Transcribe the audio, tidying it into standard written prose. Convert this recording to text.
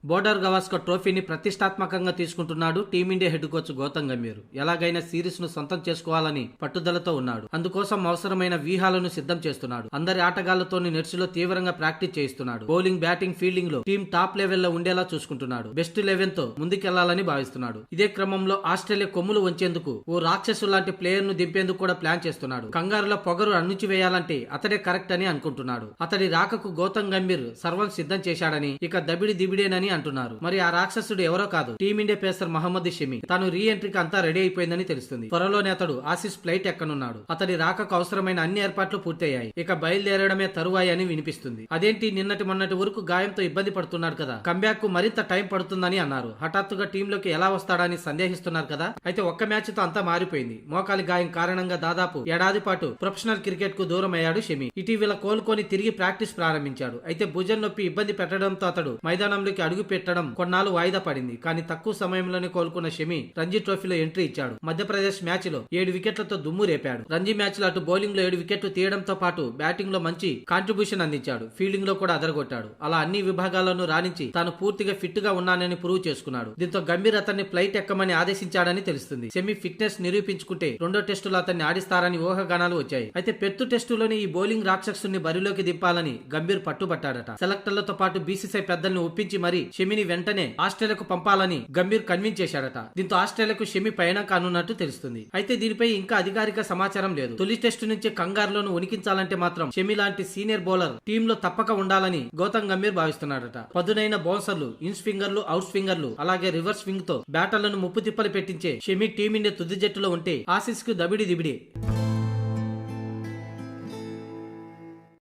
Border Gavaskar ట్రోఫీని ప్రతిష్టాత్మకంగా తీసుకుంటున్నాడు team India head coach Gautam Gambhir. ఎలాగైనా సిరీస్ ను సొంతం చేసుకోవాలని పట్టుదలతో ఉన్నాడు. అందుకోసం అవసరమైన వ్యూహాలను సిద్ధం చేస్తున్నాడు. అందరి ఆటగాళ్లతోని నెట్స్లో తీవ్రంగా ప్రాక్టీస్ చేయిస్తున్నాడు. బౌలింగ్, బ్యాటింగ్, ఫీల్డింగ్ లో టీం టాప్ లెవెల్లో ఉండేలా చూసుకుంటున్నాడు. బెస్ట్ 11 తో ముందుకెళ్లాలని భావిస్తున్నాడు. ఇదే క్రమంలో ఆస్ట్రేలియా కొమ్ములు వంచేందుకు ఓ రాక్షసు లాంటి ప్లేయర్ ను దింపేందుకు కూడా ప్లాన్ చేస్తున్నాడు. కంగారులో పొగరు అణుచి వేయాలంటే అతడే కరెక్ట్ అని అనుకుంటున్నాడు. అతడి రాకకు గౌతమ్ గంభీర్ సర్వం సిద్ధం చేశాడని, ఇక దబిడి దిబిడేనని అంటున్నారు. మరి ఆ రాక్షసుడు ఎవరో కాదు, టీమిండియా పేసర్ మహమ్మద్ షమి. తాను రీ ఎంట్రీకి అంతా రెడీ అయిపోయిందని తెలుస్తుంది. త్వరలోనే అతడు ఆసీస్ ఫ్లైట్ ఎక్కనున్నాడు. అతడి రాకకు అవసరమైన అన్ని ఏర్పాట్లు పూర్తయ్యాయి. ఇక బయలుదేరడమే తరువాయి అని వినిపిస్తుంది. అదేంటి, నిన్నటి మొన్నటి వరకు గాయంతో ఇబ్బంది పడుతున్నాడు కదా, కంబ్యాక్ కు మరింత టైం పడుతుందని అన్నారు. హఠాత్తుగా టీంలోకి ఎలా వస్తాడని సందేహిస్తున్నారు కదా. అయితే ఒక్క మ్యాచ్ తో అంతా మారిపోయింది. మోకాలి గాయం కారణంగా దాదాపు ఏడాది పాటు ప్రొఫెషనల్ క్రికెట్ కు దూరం అయ్యాడు షమి. ఇటీవల కోలుకొని తిరిగి ప్రాక్టీస్ ప్రారంభించాడు. అయితే భుజం నొప్పి ఇబ్బంది పెట్టడంతో అతడు మైదానంలోకి అడుగు పెట్టడం కొన్నాళ్ళు వాయిదా పడింది. కానీ తక్కువ సమయంలోనే కోలుకున్న షమి రంజీ ట్రోఫీలో ఎంట్రీ ఇచ్చాడు. మధ్యప్రదేశ్ మ్యాచ్ లో 7 వికెట్లతో దుమ్ము రేపాడు. రంజీ మ్యాచ్ లో అటు బౌలింగ్ లో 7 వికెట్లు తీయడంతో పాటు బ్యాటింగ్ లో మంచి కాంట్రిబ్యూషన్ అందించాడు. ఫీల్డింగ్ లో కూడా అదరగొట్టాడు. అలా అన్ని విభాగాల్లోనూ రాణించి తాను పూర్తిగా ఫిట్ గా ఉన్నానని ప్రూవ్ చేసుకున్నాడు. దీంతో గంభీర్ అతన్ని ఫ్లైట్ ఎక్కమని ఆదేశించాడని తెలుస్తుంది. షమి ఫిట్నెస్ నిరూపించుకుంటే రెండో టెస్టులో అతన్ని ఆడిస్తారని ఊహాగానాలు వచ్చాయి. అయితే పెర్త్ టెస్టులోని ఈ బౌలింగ్ రాక్షసుని బరిలోకి దింపాలని గంభీర్ పట్టుబట్టాడట. సెలెక్టర్లతో పాటు బీసీసీఐ పెద్దల్ని ఒప్పించి మరీ షమిని వెంటనే ఆస్ట్రేలియాకు పంపాలని గంభీర్ కన్విన్స్ చేశాడట. దీంతో ఆస్ట్రేలియాకు షమి పయనం కానున్నట్టు తెలుస్తుంది. అయితే దీనిపై ఇంకా అధికారిక సమాచారం లేదు. తొలి టెస్టు నుంచే కంగారులోను ఉనికించాలంటే మాత్రం షమి లాంటి సీనియర్ బౌలర్ టీంలో తప్పక ఉండాలని గౌతమ్ గంభీర్ భావిస్తున్నాడట. పదునైన బౌన్సర్లు, ఇన్ స్వింగర్లు, అవుట్ స్వింగర్లు, అలాగే రివర్స్ స్వింగ్ తో బ్యాటర్లను ముప్పు తిప్పలు పెట్టించే షమి టీమిండియా తుది జట్టులో ఉంటే ఆసీస్ కు దబిడి దిబిడి.